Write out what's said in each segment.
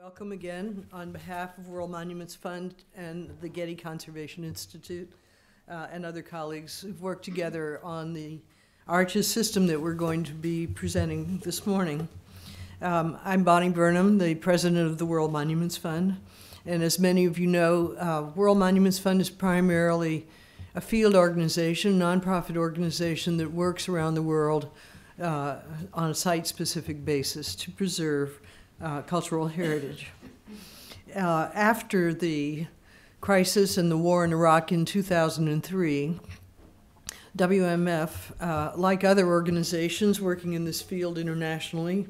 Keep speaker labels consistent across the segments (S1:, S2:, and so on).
S1: Welcome again on behalf of World Monuments Fund and the Getty Conservation Institute and other colleagues who've worked together on the arches system that we're going to be presenting this morning. I'm Bonnie Burnham, the president of the World Monuments Fund. And as many of you know, World Monuments Fund is primarily a field organization, nonprofit organization that works around the world on a site-specific basis to preserve cultural heritage. After the crisis and the war in Iraq in 2003, WMF, like other organizations working in this field internationally,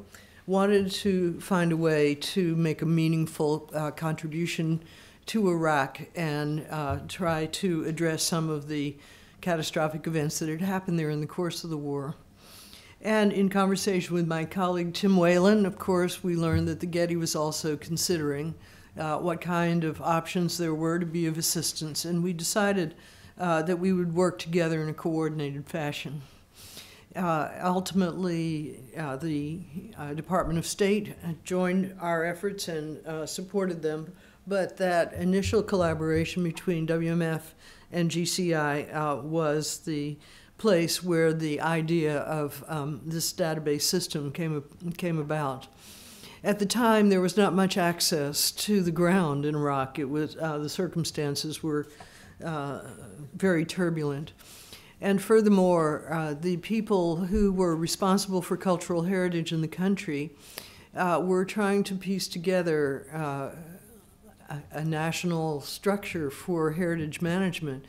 S1: wanted to find a way to make a meaningful contribution to Iraq and try to address some of the catastrophic events that had happened there in the course of the war. And in conversation with my colleague Tim Whalen, of course, we learned that the Getty was also considering what kind of options there were to be of assistance, and we decided that we would work together in a coordinated fashion. Ultimately, the Department of State joined our efforts and supported them, but that initial collaboration between WMF and GCI was the place where the idea of this database system came about. At the time, there was not much access to the ground in Iraq. It was the circumstances were very turbulent. And furthermore, the people who were responsible for cultural heritage in the country were trying to piece together a national structure for heritage management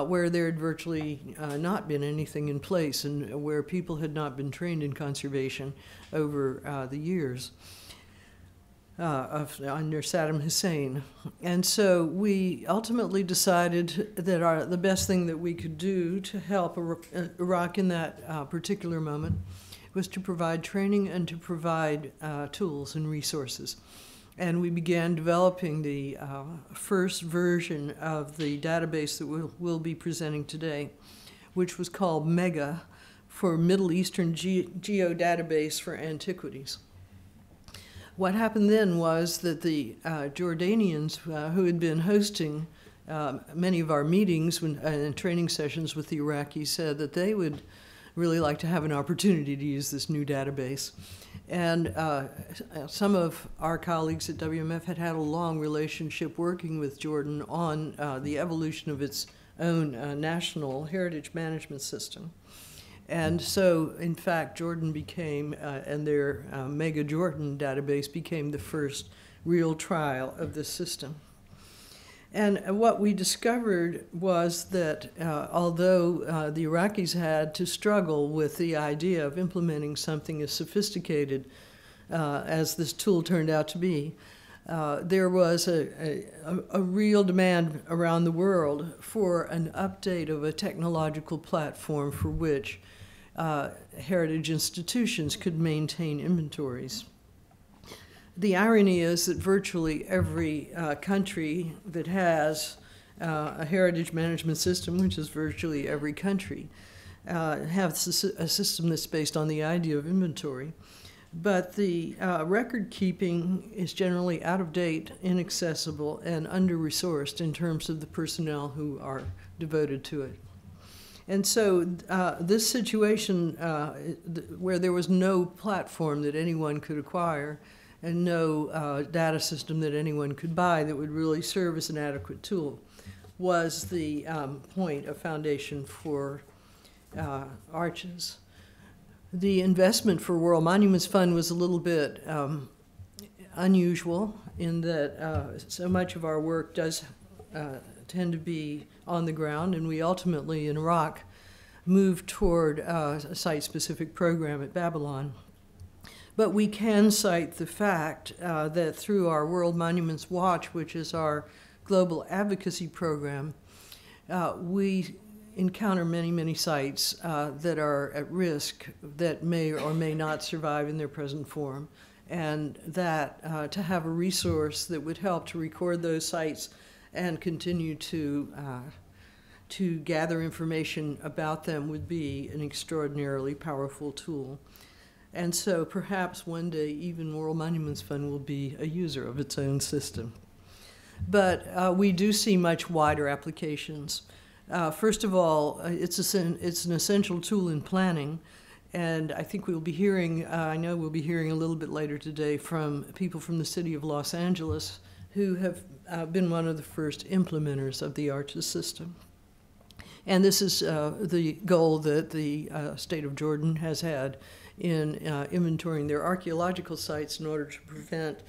S1: where there had virtually not been anything in place and where people had not been trained in conservation over the years under Saddam Hussein. And so we ultimately decided that the best thing that we could do to help Iraq in that particular moment was to provide training and to provide tools and resources. And we began developing the first version of the database that we'll be presenting today, which was called MEGA, for Middle Eastern Geodatabase for Antiquities. What happened then was that the Jordanians who had been hosting many of our meetings and training sessions with the Iraqis said that they would really like to have an opportunity to use this new database. And some of our colleagues at WMF had a long relationship working with Jordan on the evolution of its own national heritage management system. And so, in fact, Jordan became, and their Mega Jordan database became the first real trial of this system. And what we discovered was that although the Iraqis had to struggle with the idea of implementing something as sophisticated as this tool turned out to be, there was a real demand around the world for an update of a technological platform for which heritage institutions could maintain inventories. The irony is that virtually every country that has a heritage management system, which is virtually every country, has a system that's based on the idea of inventory. But the record keeping is generally out of date, inaccessible, and under-resourced in terms of the personnel who are devoted to it. And so this situation where there was no platform that anyone could acquire and no data system that anyone could buy that would really serve as an adequate tool was the point of foundation for arches. The investment for World Monuments Fund was a little bit unusual in that so much of our work does tend to be on the ground, and we ultimately in Iraq moved toward a site-specific program at Babylon. But we can cite the fact that through our World Monuments Watch, which is our global advocacy program, we encounter many, many sites that are at risk that may or may not survive in their present form. And that to have a resource that would help to record those sites and continue to gather information about them would be an extraordinarily powerful tool. And so perhaps one day even World Monuments Fund will be a user of its own system. But we do see much wider applications. First of all, it's an essential tool in planning. And I think we'll be hearing, I know we'll be hearing a little bit later today from people from the city of Los Angeles who have been one of the first implementers of the ARCHES system. And this is the goal that the state of Jordan has had in inventorying their archaeological sites in order to prevent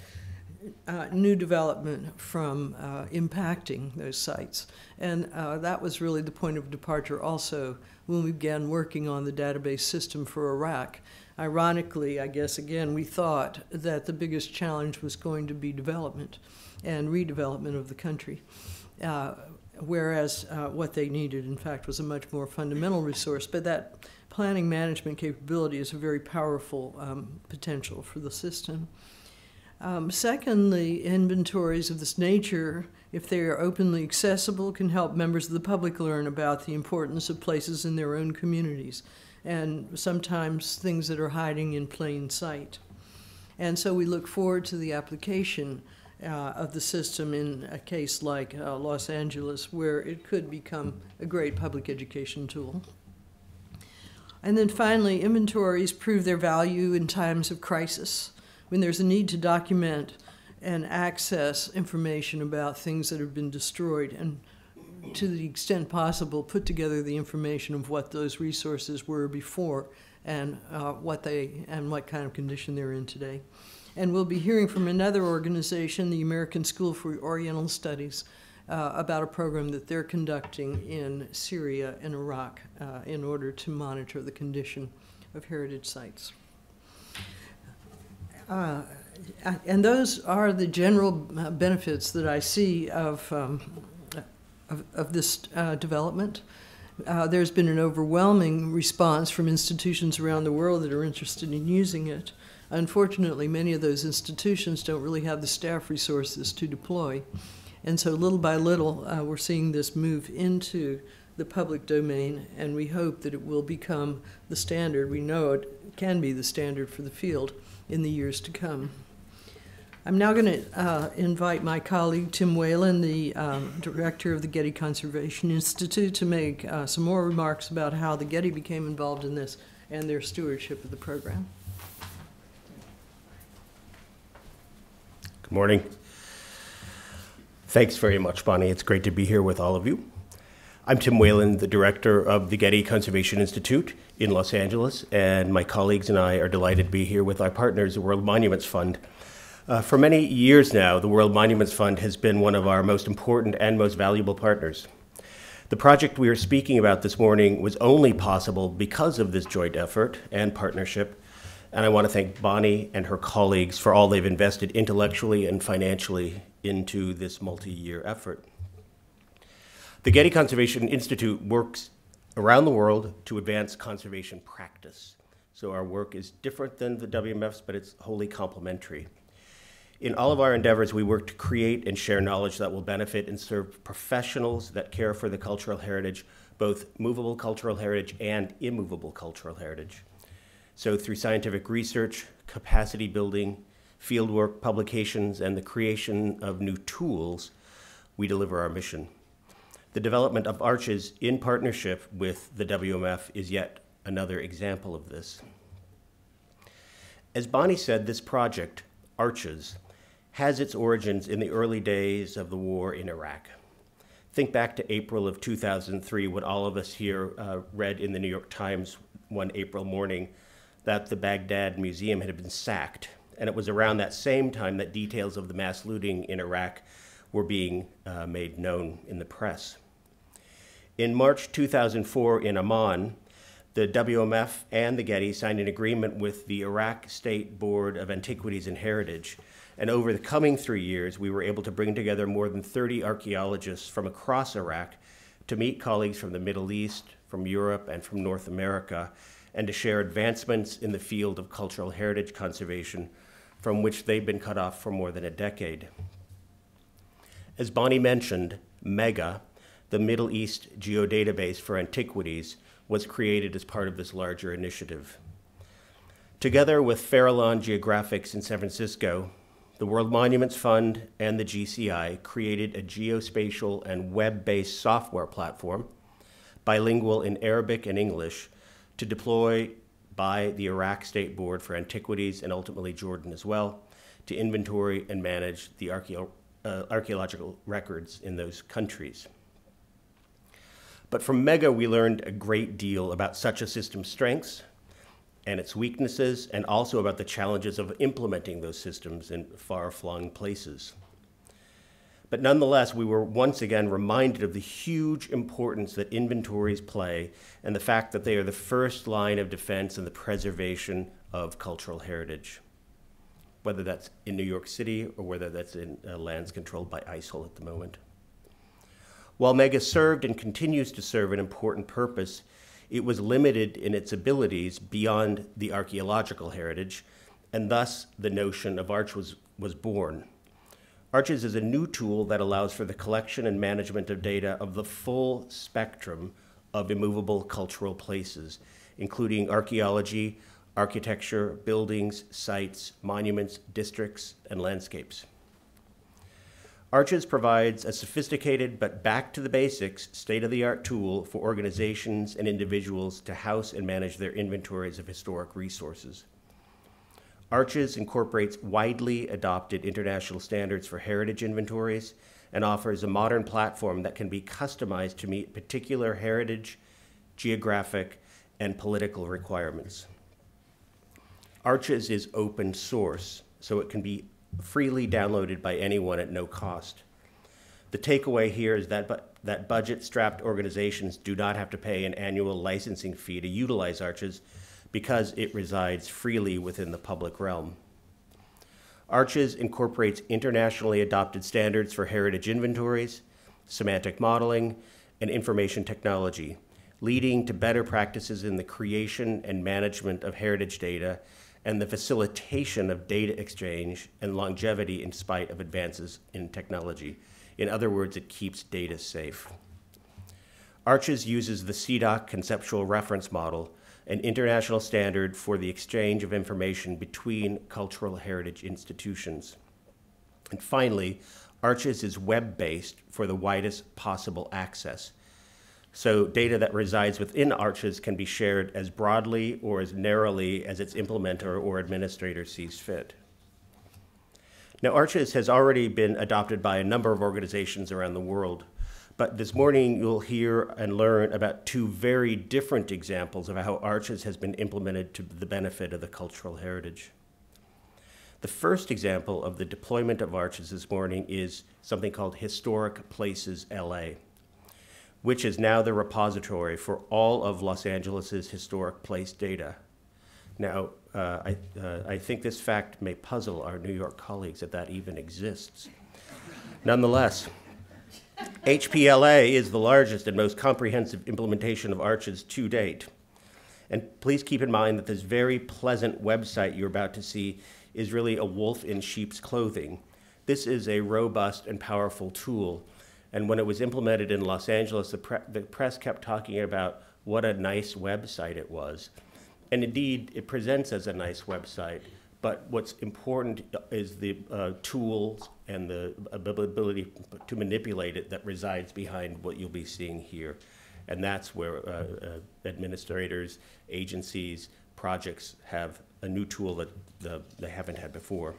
S1: new development from impacting those sites. And that was really the point of departure also when we began working on the database system for Iraq. Ironically, I guess, again, we thought that the biggest challenge was going to be development and redevelopment of the country, whereas what they needed, in fact, was a much more fundamental resource. But that planning management capability is a very powerful potential for the system. Secondly, inventories of this nature, if they are openly accessible, can help members of the public learn about the importance of places in their own communities, and sometimes things that are hiding in plain sight. And so we look forward to the application of the system in a case like Los Angeles, where it could become a great public education tool. And then finally, inventories prove their value in times of crisis, when there's a need to document and access information about things that have been destroyed, and to the extent possible, put together the information of what those resources were before and what kind of condition they're in today. And we'll be hearing from another organization, the American School for Oriental Studies, about a program that they're conducting in Syria and Iraq in order to monitor the condition of heritage sites. And those are the general benefits that I see of this development. There's been an overwhelming response from institutions around the world that are interested in using it. Unfortunately, many of those institutions don't really have the staff resources to deploy. And so little by little, we're seeing this move into the public domain, and we hope that it will become the standard. We know it can be the standard for the field in the years to come. I'm now going to invite my colleague, Tim Whalen, the director of the Getty Conservation Institute, to make some more remarks about how the Getty became involved in this and their stewardship of the program.
S2: Good morning. Thanks very much, Bonnie. It's great to be here with all of you. I'm Tim Whalen, the director of the Getty Conservation Institute in Los Angeles, and my colleagues and I are delighted to be here with our partners, the World Monuments Fund. For many years now, the World Monuments Fund has been one of our most important and most valuable partners. The project we are speaking about this morning was only possible because of this joint effort and partnership, and I want to thank Bonnie and her colleagues for all they've invested intellectually and financially into this multi-year effort. The Getty Conservation Institute works around the world to advance conservation practice. So our work is different than the WMF's, but it's wholly complementary. In all of our endeavors, we work to create and share knowledge that will benefit and serve professionals that care for the cultural heritage, both movable cultural heritage and immovable cultural heritage. So through scientific research, capacity building, fieldwork, publications, and the creation of new tools, we deliver our mission. The development of ARCHES in partnership with the WMF is yet another example of this. As Bonnie said, this project, ARCHES, has its origins in the early days of the war in Iraq. Think back to April of 2003, when all of us here read in the New York Times one April morning that the Baghdad Museum had been sacked. And it was around that same time that details of the mass looting in Iraq were being made known in the press. In March 2004 in Amman, the WMF and the Getty signed an agreement with the Iraq State Board of Antiquities and Heritage. And over the coming 3 years, we were able to bring together more than 30 archaeologists from across Iraq to meet colleagues from the Middle East, from Europe, and from North America, and to share advancements in the field of cultural heritage conservation, from which they've been cut off for more than a decade. As Bonnie mentioned, MEGA, the Middle East Geodatabase for Antiquities, was created as part of this larger initiative. Together with Farallon Geographics in San Francisco, the World Monuments Fund and the GCI created a geospatial and web-based software platform, bilingual in Arabic and English, to deploy by the Iraq State Board for Antiquities and ultimately Jordan as well, to inventory and manage the archaeological records in those countries. But from MEGA, we learned a great deal about such a system's strengths and its weaknesses, and also about the challenges of implementing those systems in far-flung places. But nonetheless, we were once again reminded of the huge importance that inventories play and the fact that they are the first line of defense in the preservation of cultural heritage, whether that's in New York City or whether that's in lands controlled by ISIL at the moment. While MEGA served and continues to serve an important purpose, it was limited in its abilities beyond the archaeological heritage, and thus the notion of ARCH was born. ARCHES is a new tool that allows for the collection and management of data of the full spectrum of immovable cultural places, including archaeology, architecture, buildings, sites, monuments, districts, and landscapes. ARCHES provides a sophisticated but back to the basics state-of-the-art tool for organizations and individuals to house and manage their inventories of historic resources. ARCHES incorporates widely adopted international standards for heritage inventories and offers a modern platform that can be customized to meet particular heritage, geographic, and political requirements. ARCHES is open source, so it can be freely downloaded by anyone at no cost. The takeaway here is that budget-strapped organizations do not have to pay an annual licensing fee to utilize ARCHES because it resides freely within the public realm. ARCHES incorporates internationally adopted standards for heritage inventories, semantic modeling, and information technology, leading to better practices in the creation and management of heritage data and the facilitation of data exchange and longevity in spite of advances in technology. In other words, it keeps data safe. ARCHES uses the CDOC conceptual reference model, an international standard for the exchange of information between cultural heritage institutions. And finally, ARCHES is web-based for the widest possible access. So data that resides within ARCHES can be shared as broadly or as narrowly as its implementer or administrator sees fit. Now, ARCHES has already been adopted by a number of organizations around the world, but this morning you'll hear and learn about two very different examples of how ARCHES has been implemented to the benefit of the cultural heritage. The first example of the deployment of ARCHES this morning is something called Historic Places LA, which is now the repository for all of Los Angeles's historic place data. Now, I think this fact may puzzle our New York colleagues that even exists. Nonetheless, HPLA is the largest and most comprehensive implementation of ARCHES to date. And please keep in mind that this very pleasant website you're about to see is really a wolf in sheep's clothing. This is a robust and powerful tool. And when it was implemented in Los Angeles, the press kept talking about what a nice website it was. And indeed, it presents as a nice website. But what's important is the tools and the ability to manipulate it that resides behind what you'll be seeing here. And that's where administrators, agencies, projects have a new tool that they haven't had before.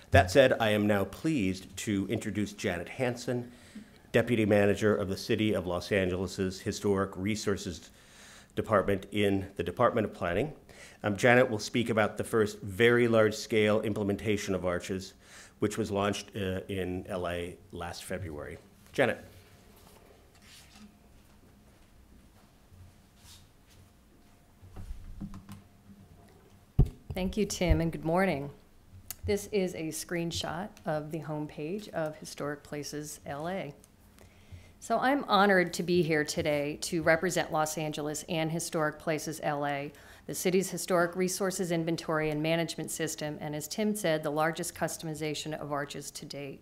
S2: That said, I am now pleased to introduce Janet Hansen, Deputy Manager of the City of Los Angeles's Historic Resources Department in the Department of Planning. Janet will speak about the first very large-scale implementation of ARCHES, which was launched in LA last February. Janet.
S3: Thank you, Tim, and good morning. This is a screenshot of the homepage of Historic Places LA. So I'm honored to be here today to represent Los Angeles and Historic Places LA, the city's historic resources inventory and management system, and as Tim said, the largest customization of ARCHES to date.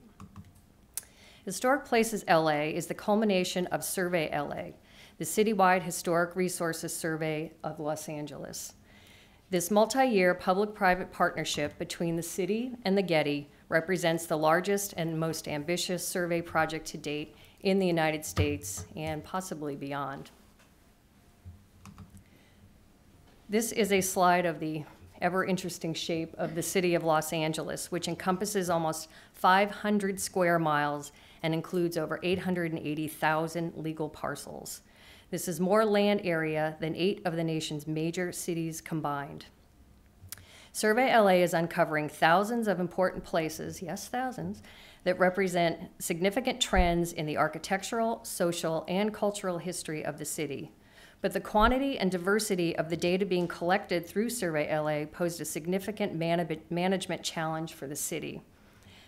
S3: Historic Places LA is the culmination of Survey LA, the citywide historic resources survey of Los Angeles. This multi-year public-private partnership between the city and the Getty represents the largest and most ambitious survey project to date in the United States and possibly beyond. This is a slide of the ever-interesting shape of the city of Los Angeles, which encompasses almost 500 square miles and includes over 880,000 legal parcels. This is more land area than 8 of the nation's major cities combined. Survey LA is uncovering thousands of important places, yes, thousands, that represent significant trends in the architectural, social, and cultural history of the city. But the quantity and diversity of the data being collected through Survey LA posed a significant management challenge for the city.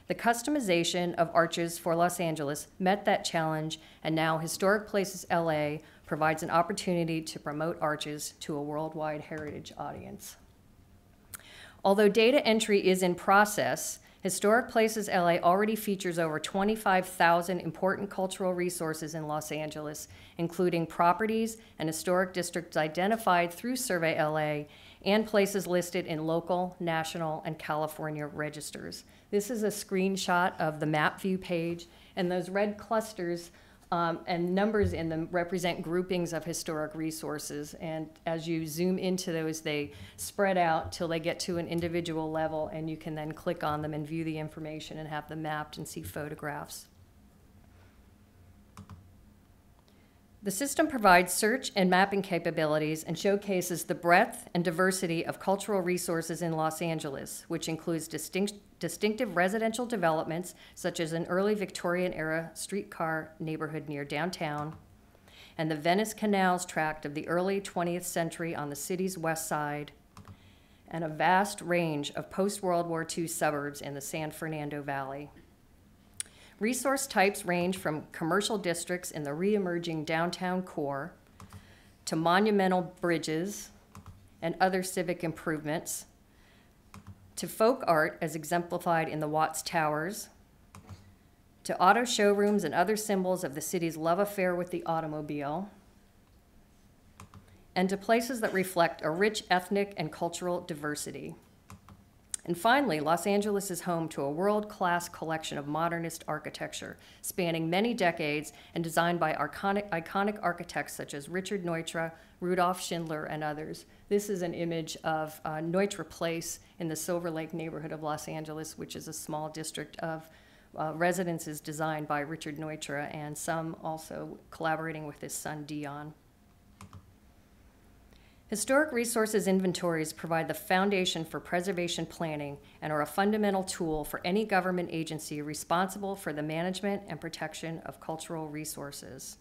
S3: The customization of arches for Los Angeles met that challenge, and now Historic Places LA provides an opportunity to promote arches to a worldwide heritage audience. Although data entry is in process, Historic Places LA already features over 25,000 important cultural resources in Los Angeles, including properties and historic districts identified through Survey LA and places listed in local, national, and California registers. This is a screenshot of the map view page, and those red clusters and numbers in them represent groupings of historic resources. And as you zoom into those, they spread out till they get to an individual level, and you can then click on them and view the information and have them mapped and see photographs. The system provides search and mapping capabilities and showcases the breadth and diversity of cultural resources in Los Angeles, which includes distinctive residential developments, such as an early Victorian-era streetcar neighborhood near downtown, and the Venice Canals tract of the early 20th century on the city's west side, and a vast range of post-World War II suburbs in the San Fernando Valley. Resource types range from commercial districts in the re-emerging downtown core to monumental bridges and other civic improvements, to folk art as exemplified in the Watts Towers, to auto showrooms and other symbols of the city's love affair with the automobile, and to places that reflect a rich ethnic and cultural diversity. And finally, Los Angeles is home to a world-class collection of modernist architecture, spanning many decades and designed by iconic architects such as Richard Neutra, Rudolf Schindler, and others. This is an image of Neutra Place in the Silver Lake neighborhood of Los Angeles, which is a small district of residences designed by Richard Neutra, and some also collaborating with his son, Dion. Historic resources inventories provide the foundation for preservation planning and are a fundamental tool for any government agency responsible for the management and protection of cultural resources.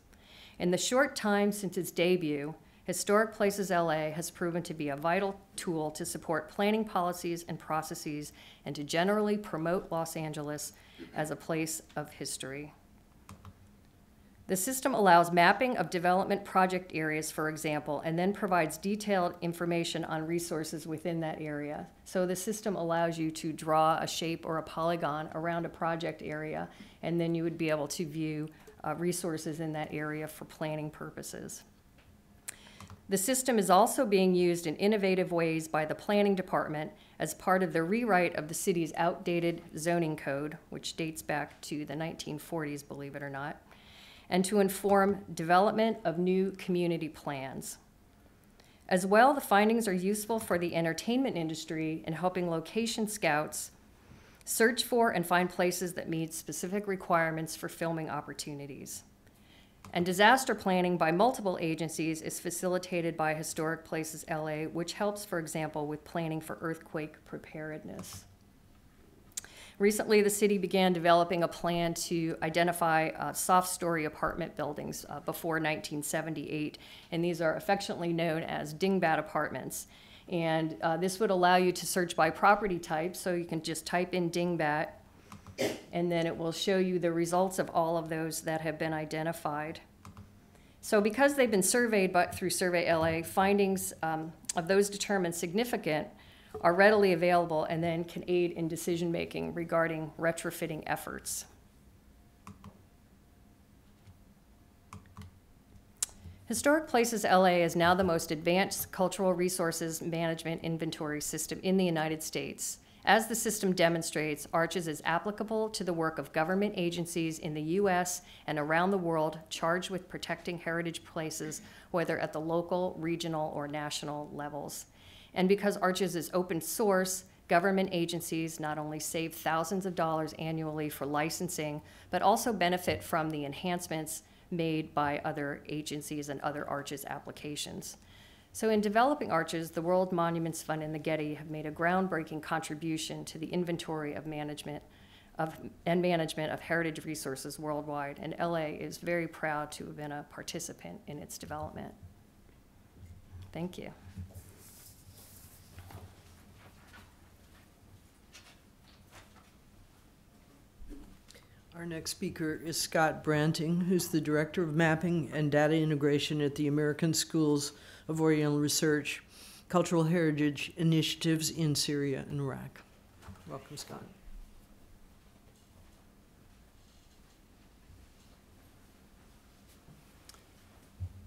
S3: In the short time since its debut, Historic Places LA has proven to be a vital tool to support planning policies and processes and to generally promote Los Angeles as a place of history. The system allows mapping of development project areas, for example, and then provides detailed information on resources within that area. So the system allows you to draw a shape or a polygon around a project area, and then you would be able to view resources in that area for planning purposes. The system is also being used in innovative ways by the planning department as part of the rewrite of the city's outdated zoning code, which dates back to the 1940s, believe it or not, and to inform development of new community plans. As well, the findings are useful for the entertainment industry in helping location scouts search for and find places that meet specific requirements for filming opportunities. And disaster planning by multiple agencies is facilitated by Historic Places LA, which helps, for example, with planning for earthquake preparedness. Recently, the city began developing a plan to identify soft-story apartment buildings before 1978, and these are affectionately known as dingbat apartments. And this would allow you to search by property type, so you can just type in dingbat, and then it will show you the results of all of those that have been identified. So because they've been surveyed through Survey LA, findings of those determined significant are readily available and then can aid in decision-making regarding retrofitting efforts. Historic Places LA is now the most advanced cultural resources management inventory system in the United States. As the system demonstrates, ARCHES is applicable to the work of government agencies in the U.S. and around the world charged with protecting heritage places, whether at the local, regional, or national levels. And because ARCHES is open source, government agencies not only save thousands of dollars annually for licensing, but also benefit from the enhancements made by other agencies and other ARCHES applications. So in developing ARCHES, the World Monuments Fund and the Getty have made a groundbreaking contribution to the inventory of management of heritage resources worldwide, and LA is very proud to have been a participant in its development. Thank you.
S1: Our next speaker is Scott Branting, who's the Director of Mapping and Data Integration at the American Schools of Oriental Research, Cultural Heritage Initiatives in Syria and Iraq. Welcome, Scott.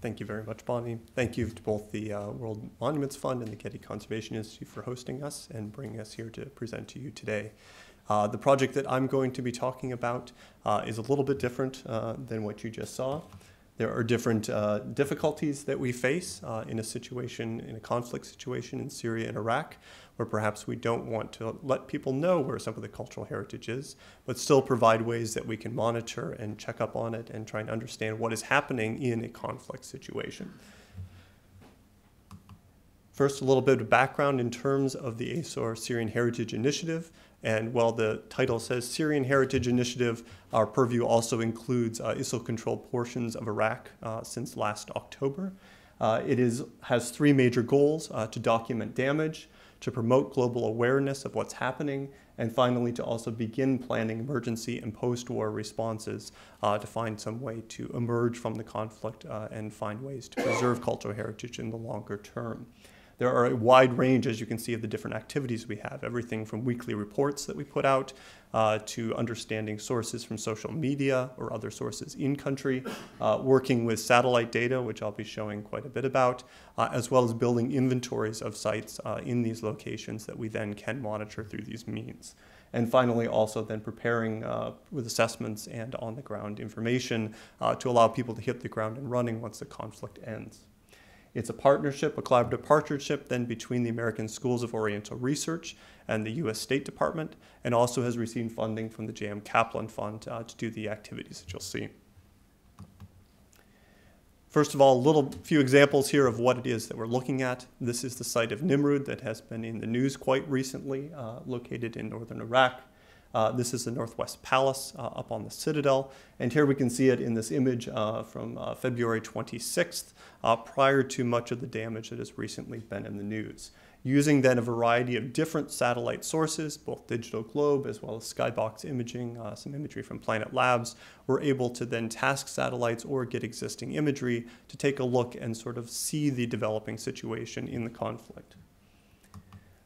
S4: Thank you very much, Bonnie. Thank you to both the World Monuments Fund and the Getty Conservation Institute for hosting us and bringing us here to present to you today. The project that I'm going to be talking about is a little bit different than what you just saw. There are different difficulties that we face in a conflict situation in Syria and Iraq, where perhaps we don't want to let people know where some of the cultural heritage is, but still provide ways that we can monitor and check up on it and try and understand what is happening in a conflict situation. First, a little bit of background in terms of the ASOR Syrian Heritage Initiative. And while the title says Syrian Heritage Initiative, our purview also includes ISIL-controlled portions of Iraq since last October. It has three major goals: to document damage, to promote global awareness of what's happening, and finally to also begin planning emergency and post-war responses to find some way to emerge from the conflict and find ways to preserve cultural heritage in the longer term. There are a wide range, as you can see, of the different activities we have, everything from weekly reports that we put out to understanding sources from social media or other sources in country, working with satellite data, which I'll be showing quite a bit about, as well as building inventories of sites in these locations that we then can monitor through these means. And finally, also then preparing with assessments and on-the-ground information to allow people to hit the ground and running once the conflict ends. It's a partnership, a collaborative partnership then between the American Schools of Oriental Research and the U.S. State Department, and also has received funding from the J.M. Kaplan Fund to do the activities that you'll see. First of all, a few examples here of what it is that we're looking at. This is the site of Nimrud that has been in the news quite recently, located in northern Iraq. This is the Northwest Palace up on the Citadel, and here we can see it in this image from February 26th, prior to much of the damage that has recently been in the news. Using then a variety of different satellite sources, both digital globe as well as skybox imaging, some imagery from Planet Labs, we're able to then task satellites or get existing imagery to take a look and sort of see the developing situation in the conflict.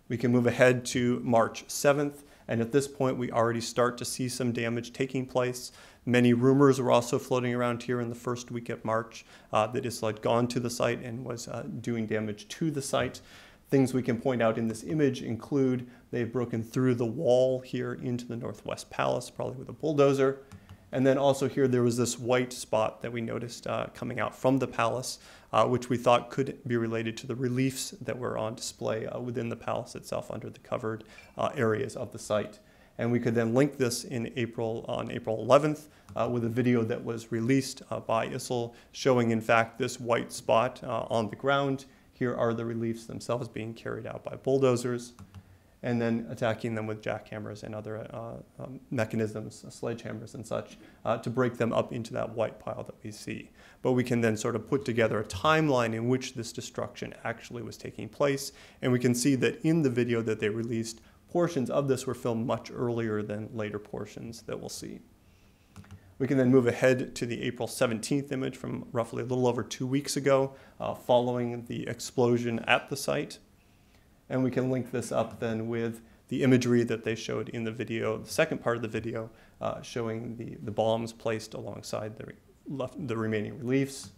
S4: We can move ahead to March 7th. And at this point, we already start to see some damage taking place. Many rumors are also floating around here in the first week of March that ISIL had gone to the site and was doing damage to the site. Things we can point out in this image include they've broken through the wall here into the Northwest Palace, probably with a bulldozer. And then also here there was this white spot that we noticed coming out from the palace, which we thought could be related to the reliefs that were on display within the palace itself under the covered areas of the site. And we could then link this on April 11th with a video that was released by ISIL showing, in fact, this white spot on the ground. Here are the reliefs themselves being carried out by bulldozers, and then attacking them with jackhammers and other mechanisms, sledgehammers and such, to break them up into that white pile that we see. But we can then sort of put together a timeline in which this destruction actually was taking place, and we can see that in the video that they released, portions of this were filmed much earlier than later portions that we'll see. We can then move ahead to the April 17th image from roughly a little over 2 weeks ago, following the explosion at the site. And we can link this up then with the imagery that they showed in the video, the second part of the video, showing the bombs placed alongside the remaining reliefs.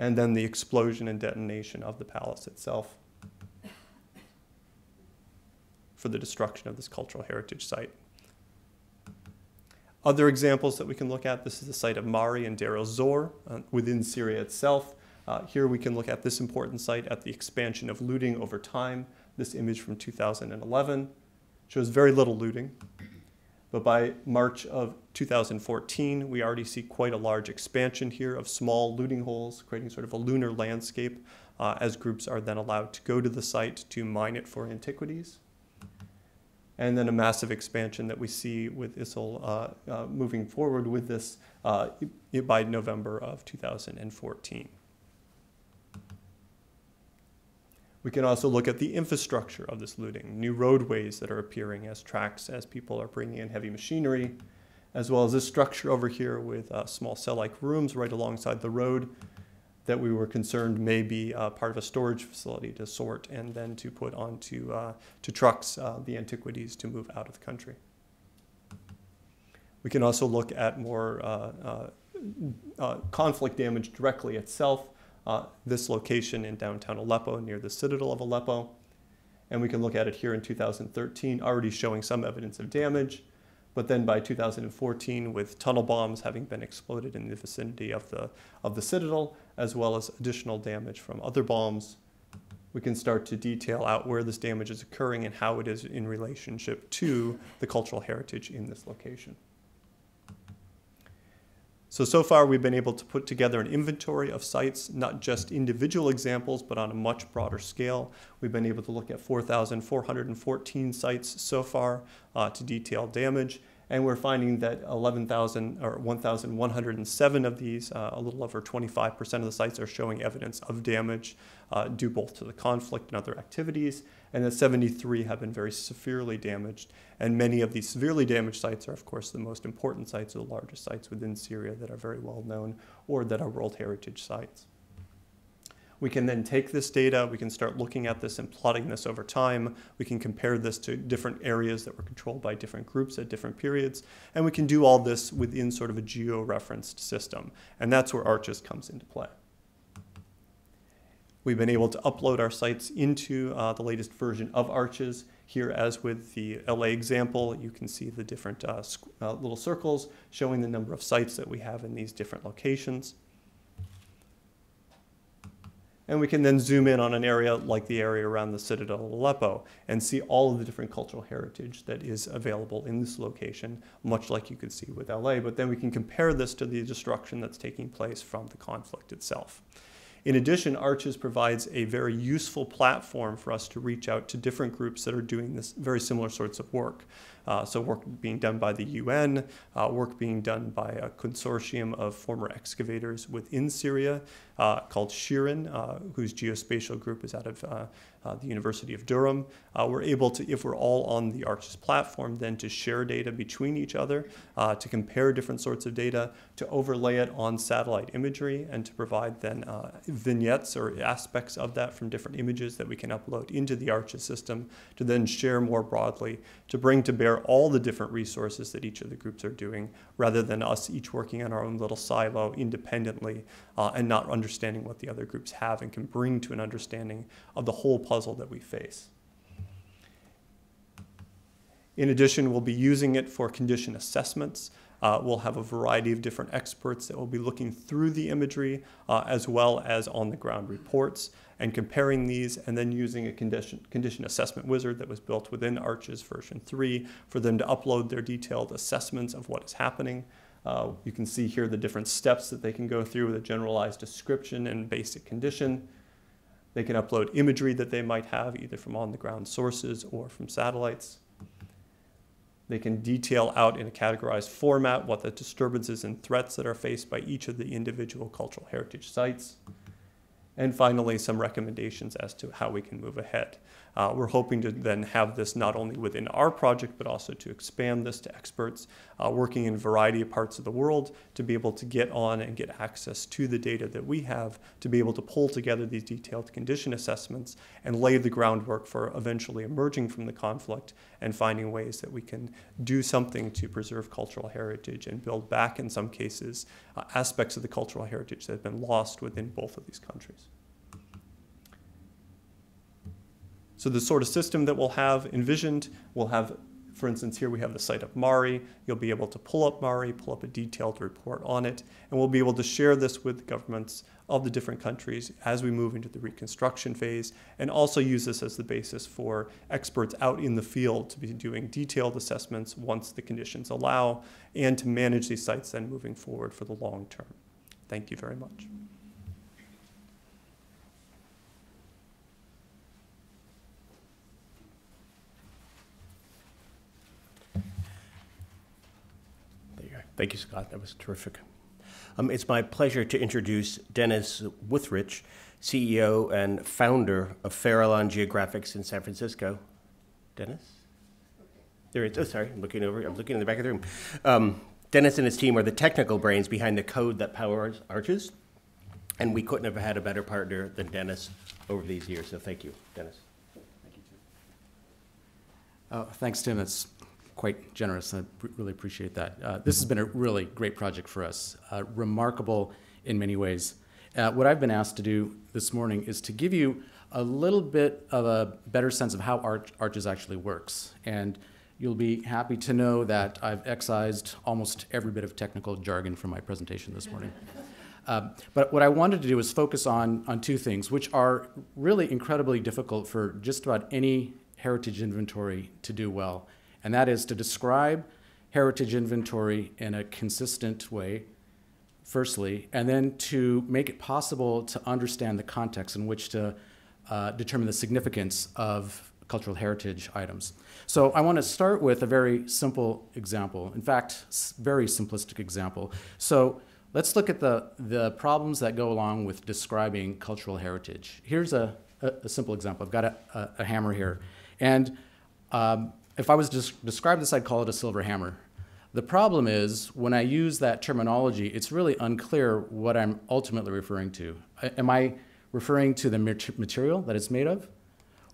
S4: and then the explosion and detonation of the palace itself for the destruction of this cultural heritage site. Other examples that we can look at, this is the site of Mari and Deir el-Zor within Syria itself. Here we can look at this important site at the expansion of looting over time. This image from 2011 shows very little looting. But by March of 2014, we already see quite a large expansion here of small looting holes, creating sort of a lunar landscape as groups are then allowed to go to the site to mine it for antiquities. And then a massive expansion that we see with ISIL moving forward with this by November of 2014. We can also look at the infrastructure of this looting, new roadways that are appearing as tracks as people are bringing in heavy machinery, as well as this structure over here with small cell-like rooms right alongside the road that we were concerned may be part of a storage facility to sort and then to put onto to trucks the antiquities to move out of the country. We can also look at more conflict damage directly itself. This location in downtown Aleppo near the citadel of Aleppo. And we can look at it here in 2013, already showing some evidence of damage. But then by 2014, with tunnel bombs having been exploded in the vicinity of the citadel, as well as additional damage from other bombs, we can start to detail out where this damage is occurring and how it is in relationship to the cultural heritage in this location. So far we've been able to put together an inventory of sites, not just individual examples, but on a much broader scale. We've been able to look at 4,414 sites so far to detail damage, and we're finding that 1,107 of these, a little over 25% of the sites are showing evidence of damage due both to the conflict and other activities, and that 73 have been very severely damaged. And many of these severely damaged sites are, of course, the most important sites or the largest sites within Syria that are very well known or that are World Heritage sites. We can then take this data, we can start looking at this and plotting this over time. We can compare this to different areas that were controlled by different groups at different periods. And we can do all this within sort of a geo-referenced system. And that's where ARCHES comes into play. We've been able to upload our sites into the latest version of ARCHES. Here, as with the LA example, you can see the different little circles showing the number of sites that we have in these different locations. And we can then zoom in on an area like the area around the citadel of Aleppo and see all of the different cultural heritage that is available in this location, much like you could see with LA. But then we can compare this to the destruction that's taking place from the conflict itself. In addition, ARCHES provides a very useful platform for us to reach out to different groups that are doing this very similar sorts of work. So work being done by the UN, work being done by a consortium of former excavators within Syria called Syrian, whose geospatial group is out of the University of Durham. We're able to, if we're all on the ARCHES platform, then to share data between each other, to compare different sorts of data, to overlay it on satellite imagery, and to provide then vignettes or aspects of that from different images that we can upload into the ARCHES system to then share more broadly, to bring to bear all the different resources that each of the groups are doing, rather than us each working on our own little silo independently and not understanding what the other groups have and can bring to an understanding of the whole puzzle that we face. In addition, we'll be using it for condition assessments. We'll have a variety of different experts that will be looking through the imagery as well as on-the-ground reports and comparing these, and then using a condition assessment wizard that was built within ARCHES version 3 for them to upload their detailed assessments of what is happening. You can see here the different steps that they can go through with a generalized description and basic condition. They can upload imagery that they might have either from on-the-ground sources or from satellites. They can detail out in a categorized format what the disturbances and threats that are faced by each of the individual cultural heritage sites. and finally some recommendations as to how we can move ahead. We're hoping to then have this not only within our project, but also to expand this to experts working in a variety of parts of the world to be able to get on and get access to the data that we have to be able to pull together these detailed condition assessments and lay the groundwork for eventually emerging from the conflict and finding ways that we can do something to preserve cultural heritage and build back, in some cases, aspects of the cultural heritage that have been lost within both of these countries. So the sort of system that we'll have envisioned, we'll have, for instance, here we have the site of Mari. You'll be able to pull up Mari, pull up a detailed report on it, and we'll be able to share this with the governments of the different countries as we move into the reconstruction phase, and also use this as the basis for experts out in the field to be doing detailed assessments once the conditions allow, and to manage these sites then moving forward for the long term. Thank you very much.
S2: Thank you, Scott. That was terrific. It's my pleasure to introduce Dennis Wuthrich, CEO and founder of Farallon Geographics in San Francisco. Dennis? There it is. Oh, sorry. I'm looking in the back of the room. Dennis and his team are the technical brains behind the code that powers Arches, and we couldn't have had a better partner than Dennis over these years. So thank you, Dennis.
S5: Thank you, Tim. Thanks, Tim. That's quite generous. I really appreciate that. This has been a really great project for us, remarkable in many ways. What I've been asked to do this morning is to give you a little bit of a better sense of how Arches actually works. And you'll be happy to know that I've excised almost every bit of technical jargon from my presentation this morning. But what I wanted to do is focus on two things, which are really incredibly difficult for just about any heritage inventory to do well. And that is to describe heritage inventory in a consistent way, firstly, and then to make it possible to understand the context in which to determine the significance of cultural heritage items. So I want to start with a very simple example. In fact, very simplistic example. So let's look at the problems that go along with describing cultural heritage. Here's a simple example. I've got a hammer here. And if I was to describe this, I'd call it a silver hammer. The problem is, when I use that terminology, it's really unclear what I'm ultimately referring to. Am I referring to the material that it's made of?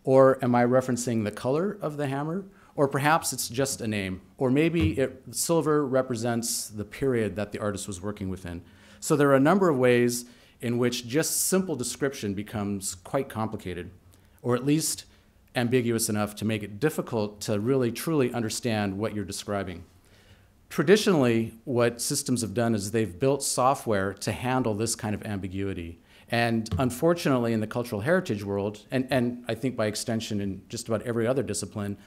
S5: Or am I referencing the color of the hammer? Or perhaps it's just a name. Or maybe silver represents the period that the artist was working within. So there are a number of ways in which just simple description becomes quite complicated, or at least ambiguous enough to make it difficult to really truly understand what you're describing. Traditionally, what systems have done is they've built software to handle this kind of ambiguity. And unfortunately, in the cultural heritage world, and I think by extension in just about every other discipline,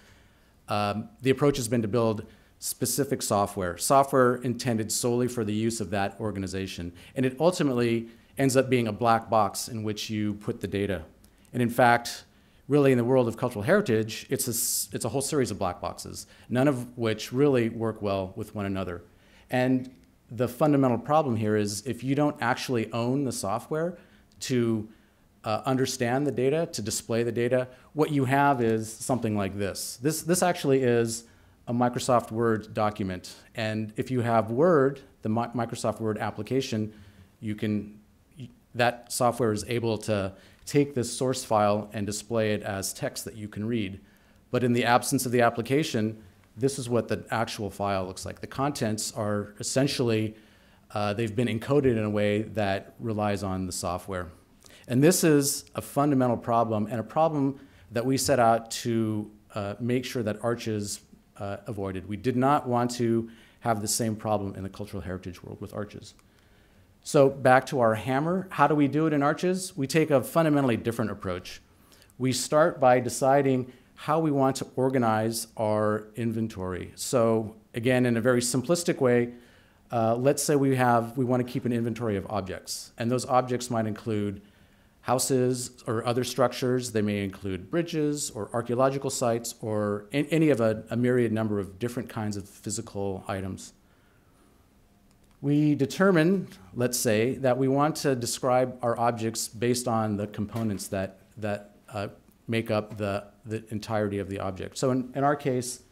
S5: the approach has been to build specific software intended solely for the use of that organization. And it ultimately ends up being a black box in which you put the data. And in fact, really in the world of cultural heritage, it's a whole series of black boxes, none of which really work well with one another. And the fundamental problem here is if you don't actually own the software to understand the data, to display the data, what you have is something like this. This actually is a Microsoft Word document. And if you have Word, the Microsoft Word application, that software is able to take this source file and display it as text that you can read. But in the absence of the application, this is what the actual file looks like. The contents are essentially, they've been encoded in a way that relies on the software. And this is a fundamental problem, and a problem that we set out to make sure that Arches avoided. We did not want to have the same problem in the cultural heritage world with Arches. So back to our hammer, how do we do it in Arches? We take a fundamentally different approach. We start by deciding how we want to organize our inventory. So again, in a very simplistic way, let's say we want to keep an inventory of objects. And those objects might include houses or other structures. They may include bridges or archaeological sites or any of a myriad number of different kinds of physical items. we determine, let's say, that we want to describe our objects based on the components that make up the entirety of the object. So in our case,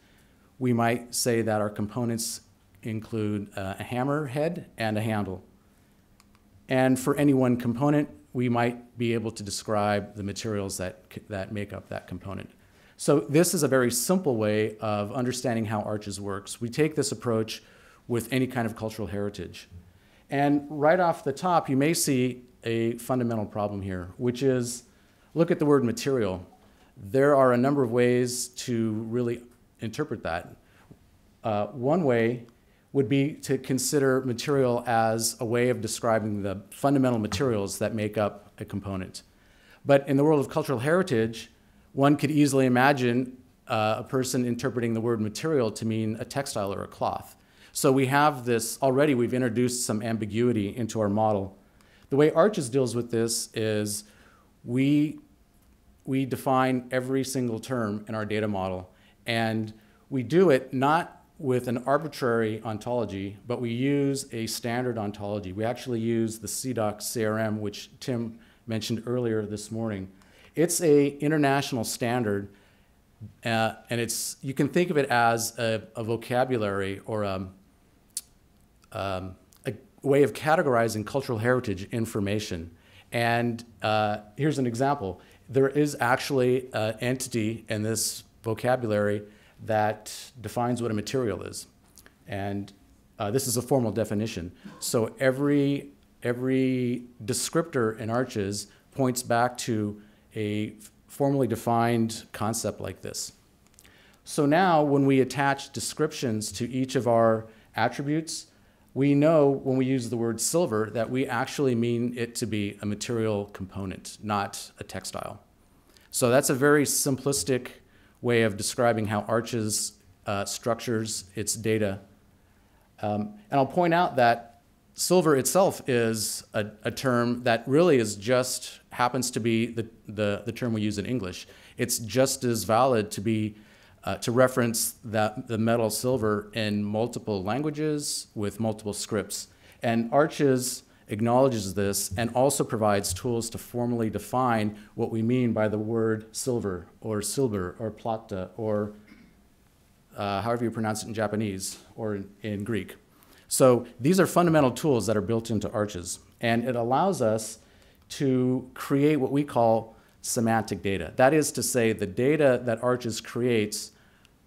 S5: we might say that our components include a hammer head and a handle. And for any one component, we might be able to describe the materials that make up that component. So this is a very simple way of understanding how Arches works. We take this approach with any kind of cultural heritage. And right off the top, you may see a fundamental problem here, which is, look at the word material. There are a number of ways to really interpret that. One way would be to consider material as a way of describing the fundamental materials that make up a component. But in the world of cultural heritage, one could easily imagine a person interpreting the word material to mean a textile or a cloth. So we have this, already we've introduced some ambiguity into our model. The way Arches deals with this is we define every single term in our data model, and we do it not with an arbitrary ontology, but we use a standard ontology. We actually use the CDOC CRM, which Tim mentioned earlier this morning. It's an international standard, and you can think of it as a vocabulary or a way of categorizing cultural heritage information. And here's an example. There is actually an entity in this vocabulary that defines what a material is. And this is a formal definition. So every descriptor in Arches points back to a formally defined concept like this. So now when we attach descriptions to each of our attributes, we know when we use the word silver that we actually mean it to be a material component, not a textile. So that's a very simplistic way of describing how Arches structures its data. And I'll point out that silver itself is a term that really is just happens to be the term we use in English. It's just as valid to be to reference the metal silver in multiple languages with multiple scripts. And Arches acknowledges this and also provides tools to formally define what we mean by the word silver or silver or plata or however you pronounce it in Japanese or in Greek. So these are fundamental tools that are built into Arches, and it allows us to create what we call semantic data. That is to say, the data that Arches creates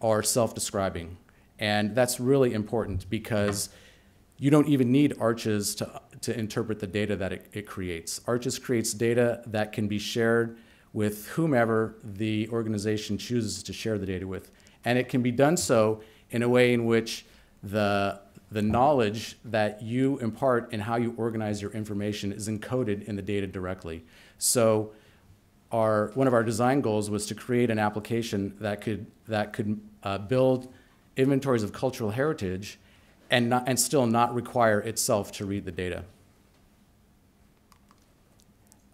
S5: are self-describing, and that's really important because you don't even need Arches to interpret the data that it creates. Arches creates data that can be shared with whomever the organization chooses to share the data with, and it can be done so in a way in which the knowledge that you impart in how you organize your information is encoded in the data directly. So one of our design goals was to create an application that could build inventories of cultural heritage and still not require itself to read the data.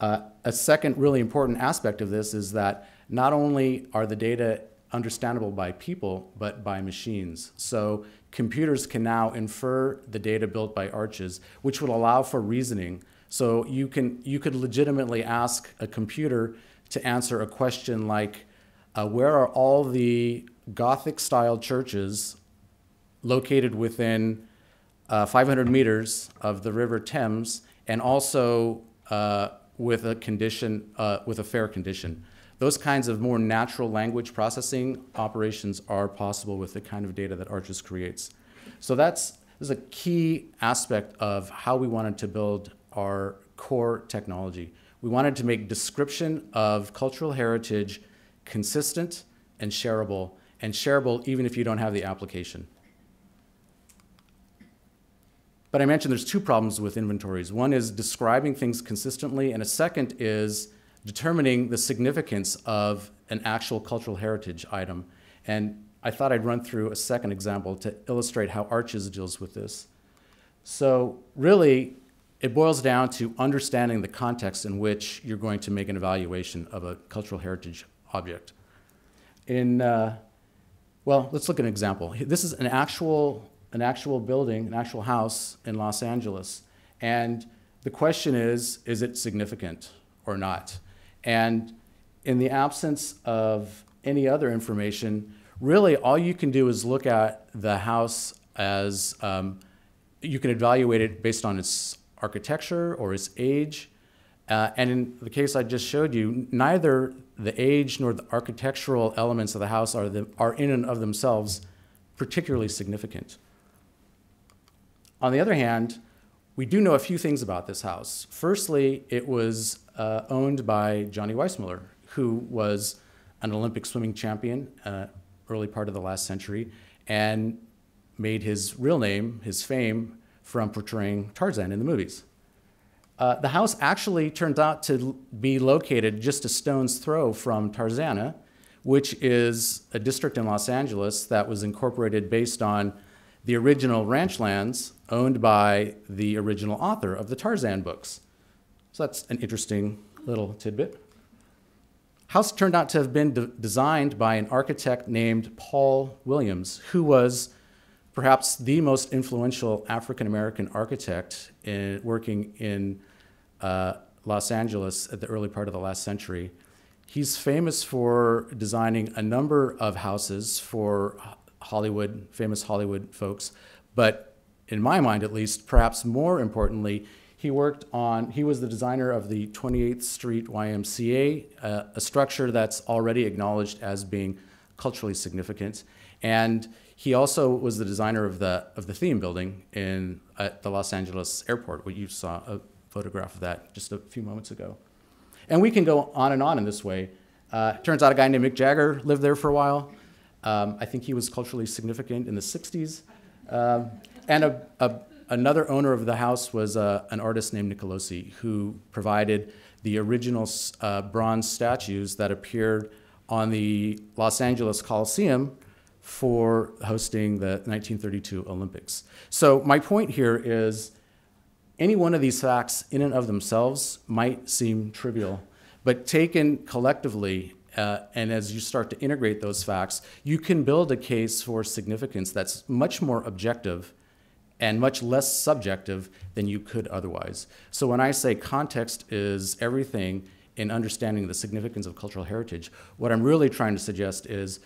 S5: A second really important aspect of this is that not only are the data understandable by people, but by machines. So computers can now infer the data built by Arches, which will allow for reasoning. So you could legitimately ask a computer to answer a question like, where are all the Gothic-style churches located within 500 meters of the River Thames, and also with a fair condition? Those kinds of more natural language processing operations are possible with the kind of data that Arches creates. So this is a key aspect of how we wanted to build our core technology. We wanted to make description of cultural heritage consistent and shareable even if you don't have the application. But I mentioned there's two problems with inventories. One is describing things consistently, and a second is determining the significance of an actual cultural heritage item. And I thought I'd run through a second example to illustrate how Arches deals with this. So really, it boils down to understanding the context in which you're going to make an evaluation of a cultural heritage object. Well, let's look at an example. This is an actual an actual building, an actual house in Los Angeles. And the question is it significant or not? And in the absence of any other information, really all you can do is look at the house as, you can evaluate it based on its architecture or its age. And in the case I just showed you, neither the age nor the architectural elements of the house are in and of themselves particularly significant. On the other hand, we do know a few things about this house. Firstly, it was owned by Johnny Weissmuller, who was an Olympic swimming champion early part of the last century, and made his real name, his fame, from portraying Tarzan in the movies. The house actually turns out to be located just a stone's throw from Tarzana, which is a district in Los Angeles that was incorporated based on the original ranch lands owned by the original author of the Tarzan books. So that's an interesting little tidbit. House turned out to have been designed by an architect named Paul Williams, who was perhaps the most influential African-American architect working in Los Angeles at the early part of the last century. He's famous for designing a number of houses for Hollywood, famous Hollywood folks, but in my mind at least, perhaps more importantly, he was the designer of the 28th Street YMCA, a structure that's already acknowledged as being culturally significant. And he also was the designer of the theme building at the Los Angeles airport, where you saw a photograph of that just a few moments ago. And we can go on and on in this way. Turns out a guy named Mick Jagger lived there for a while. I think he was culturally significant in the 60s. And another owner of the house was an artist named Nicolosi, who provided the original bronze statues that appeared on the Los Angeles Coliseum for hosting the 1932 Olympics. So my point here is any one of these facts in and of themselves might seem trivial, but taken collectively, and as you start to integrate those facts, you can build a case for significance that's much more objective and much less subjective than you could otherwise. So when I say context is everything in understanding the significance of cultural heritage, what I'm really trying to suggest is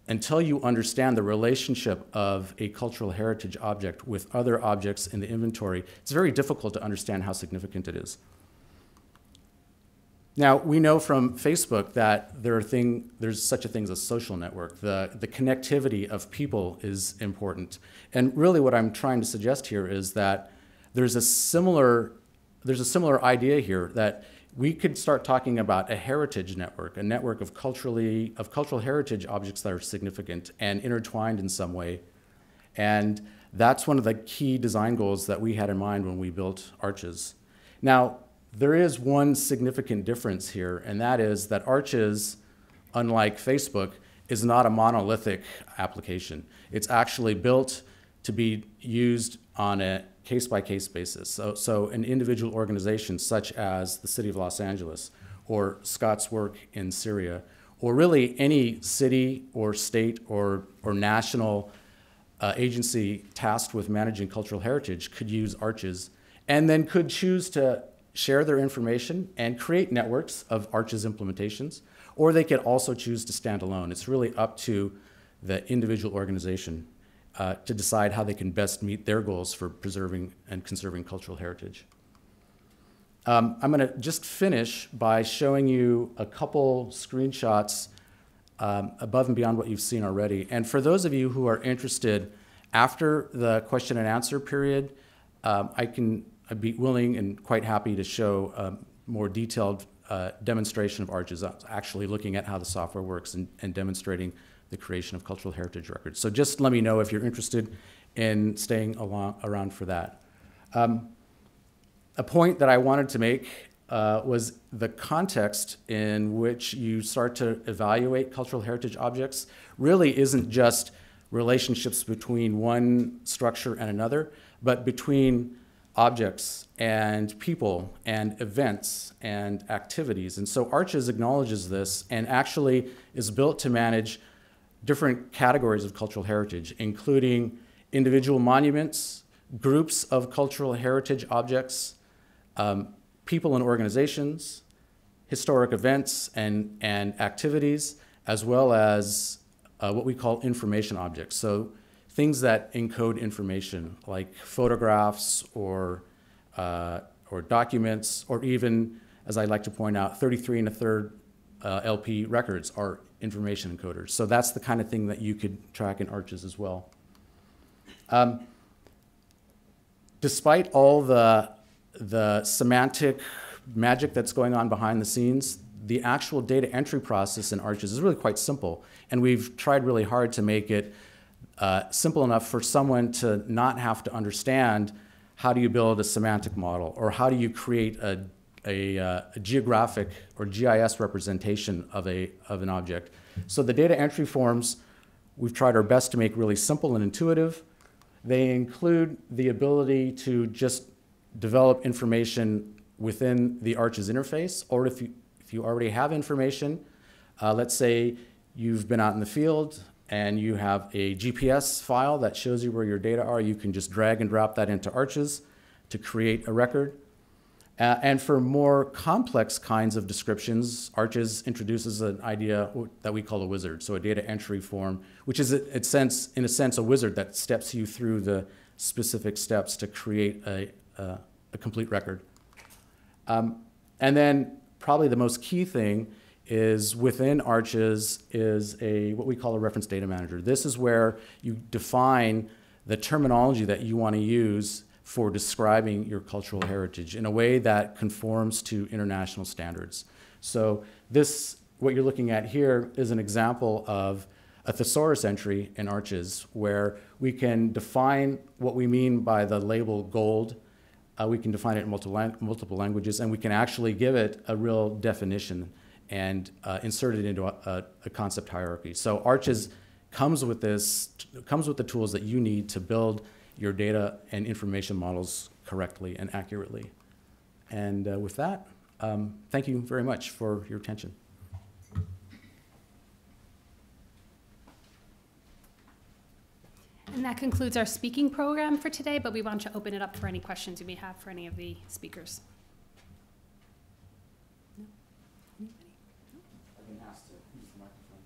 S5: until you understand the relationship of a cultural heritage object with other objects in the inventory, it's very difficult to understand how significant it is. Now, we know from Facebook that there's such a thing as a social network. The connectivity of people is important. And really what I'm trying to suggest here is that there's a similar idea here that we could start talking about a heritage network, a network of cultural heritage objects that are significant and intertwined in some way. And that's one of the key design goals that we had in mind when we built Arches. Now, there is one significant difference here, and that is that Arches, unlike Facebook, is not a monolithic application. It's actually built to be used on a case-by-case basis. So an individual organization such as the City of Los Angeles or Scott's work in Syria, or really any city or state or national agency tasked with managing cultural heritage could use Arches and then could choose to share their information and create networks of Arches implementations, or they could also choose to stand alone. It's really up to the individual organization to decide how they can best meet their goals for preserving and conserving cultural heritage. I'm going to just finish by showing you a couple screenshots above and beyond what you've seen already. And for those of you who are interested, after the question and answer period, I'd be willing and quite happy to show a more detailed demonstration of Arches, actually looking at how the software works and demonstrating the creation of cultural heritage records. So just let me know if you're interested in staying around for that. A point that I wanted to make was the context in which you start to evaluate cultural heritage objects really isn't just relationships between one structure and another, but between objects and people and events and activities. And so Arches acknowledges this and actually is built to manage different categories of cultural heritage, including individual monuments, groups of cultural heritage objects, people and organizations, historic events and activities, as well as what we call information objects. So things that encode information, like photographs or documents, or even, as I like to point out, 33 1/3 LP records are information encoders. So that's the kind of thing that you could track in Arches as well. Despite all the semantic magic that's going on behind the scenes, the actual data entry process in Arches is really quite simple. And we've tried really hard to make it simple enough for someone to not have to understand how do you build a semantic model, or how do you create a geographic or GIS representation of an object. So the data entry forms, we've tried our best to make really simple and intuitive. They include the ability to just develop information within the Arches interface, or if you already have information, let's say you've been out in the field and you have a GPS file that shows you where your data are, you can just drag and drop that into Arches to create a record. And for more complex kinds of descriptions, Arches introduces an idea that we call a wizard, so a data entry form, which is in a sense a wizard that steps you through the specific steps to create a complete record. And then probably the most key thing is within Arches is what we call a reference data manager. This is where you define the terminology that you want to use for describing your cultural heritage in a way that conforms to international standards. So what you're looking at here is an example of a thesaurus entry in Arches where we can define what we mean by the label gold. We can define it in multiple languages, and we can actually give it a real definition and insert it into a concept hierarchy. So Arches comes with the tools that you need to build your data and information models correctly and accurately. And with that, thank you very much for your attention.
S6: And that concludes our speaking program for today, but we want to open it up for any questions you may have for any of the speakers. No? Anybody?
S5: I've been asked to use the microphone.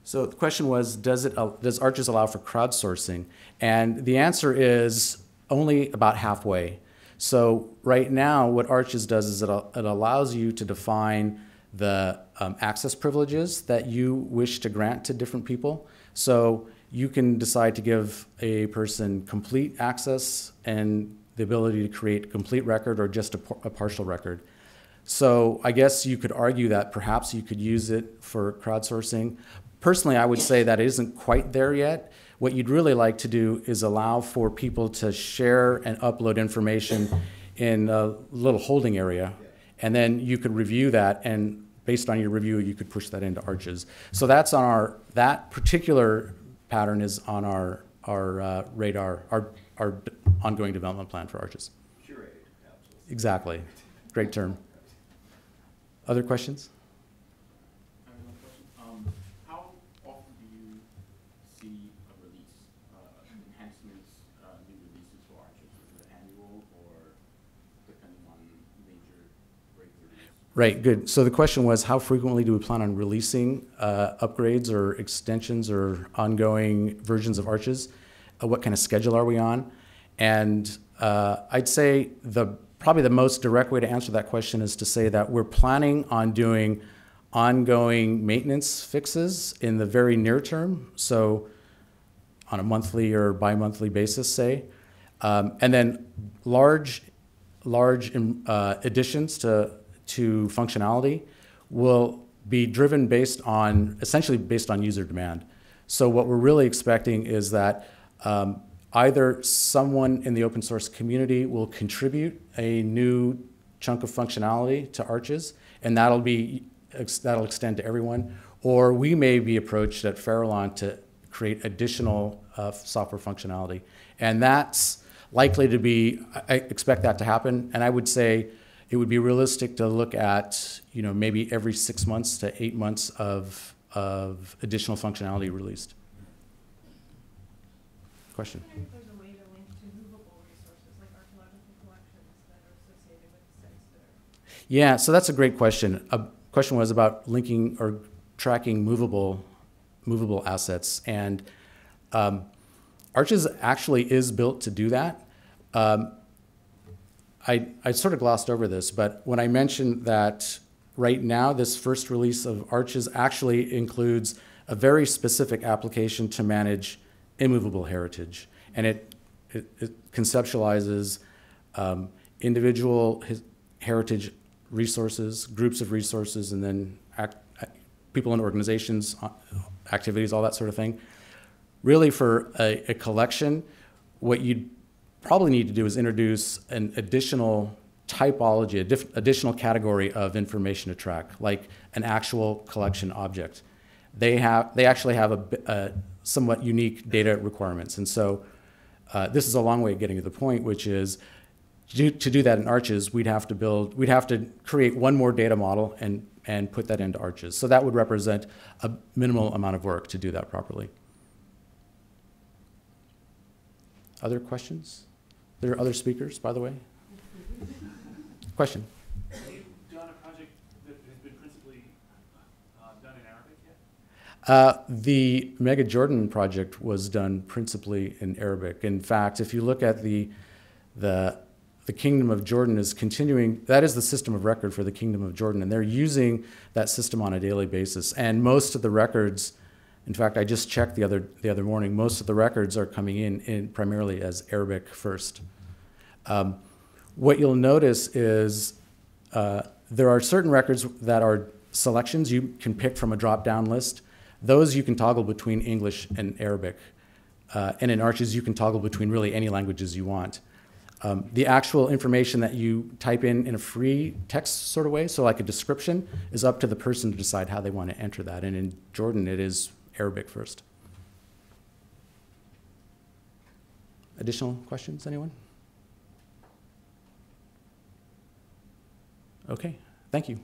S5: So the question was, does Arches allow for crowdsourcing? And the answer is only about halfway. So right now, what Arches does is it allows you to define the access privileges that you wish to grant to different people. So you can decide to give a person complete access and the ability to create a complete record or just a partial record. So I guess you could argue that perhaps you could use it for crowdsourcing. Personally, I would say that it isn't quite there yet. What you'd really like to do is allow for people to share and upload information in a little holding area, and then you could review that, and based on your review, you could push that into Arches. So that's on that particular pattern is on our radar, our ongoing development plan for Arches.
S7: Curated, absolutely.
S5: Exactly. Great term. Other questions?
S7: I have one question. How often do you see a release, enhancements, new releases for Arches? Is it annual or depending on major breakthroughs?
S5: Right, good. So the question was, how frequently do we plan on releasing upgrades or extensions or ongoing versions of Arches? What kind of schedule are we on? And I'd say probably the most direct way to answer that question is to say that we're planning on doing ongoing maintenance fixes in the very near term, so on a monthly or bi-monthly basis, say. And then large additions to functionality will be driven essentially based on user demand. So what we're really expecting is that either someone in the open source community will contribute a new chunk of functionality to Arches, and that'll extend to everyone, or we may be approached at Farallon to create additional software functionality. And that's likely to be, I expect that to happen, and I would say it would be realistic to look at, maybe every 6 months to 8 months of of additional functionality released. Question?
S8: I wonder if there's a way to link to movable resources like archaeological collections that are associated with the sites that are.
S5: Yeah, so that's a great question. A question was about linking or tracking movable assets, and ARCHES actually is built to do that. I sort of glossed over this, but when I mentioned that right now this first release of ARCHES actually includes a very specific application to manage immovable heritage, and it conceptualizes individual heritage resources, groups of resources, and then people and organizations, activities, all that sort of thing. Really, for a collection, what you'd probably need to do is introduce an additional typology, additional category of information to track, like an actual collection object. They actually have a somewhat unique data requirements, and so this is a long way of getting to the point, which is to do that in ARCHES, we'd have to create one more data model and put that into ARCHES. So that would represent a minimal amount of work to do that properly. Other questions? There are other speakers, by the way. Question?
S9: Have you done a project that has been principally done in Arabic yet?
S5: The Mega Jordan project was done principally in Arabic. In fact, if you look at the Kingdom of Jordan is continuing, that is the system of record for the Kingdom of Jordan, and they're using that system on a daily basis. And most of the records, in fact, I just checked the other morning, most of the records are coming in primarily as Arabic first. What you'll notice is there are certain records that are selections you can pick from a drop-down list. Those you can toggle between English and Arabic. And in ARCHES, you can toggle between really any languages you want. The actual information that you type in a free text sort of way, so like a description, is up to the person to decide how they want to enter that. And in Jordan, it is Arabic first. Additional questions, anyone? Okay, thank you.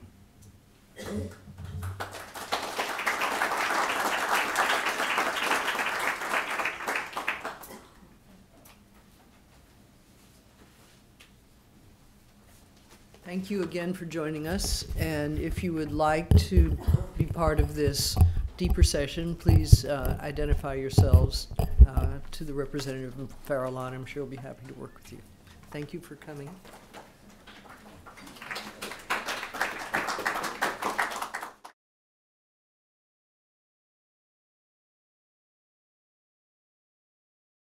S1: Thank you again for joining us, and if you would like to be part of this deeper session, please identify yourselves to the representative from Farallon. I'm sure we'll be happy to work with you. Thank you for coming.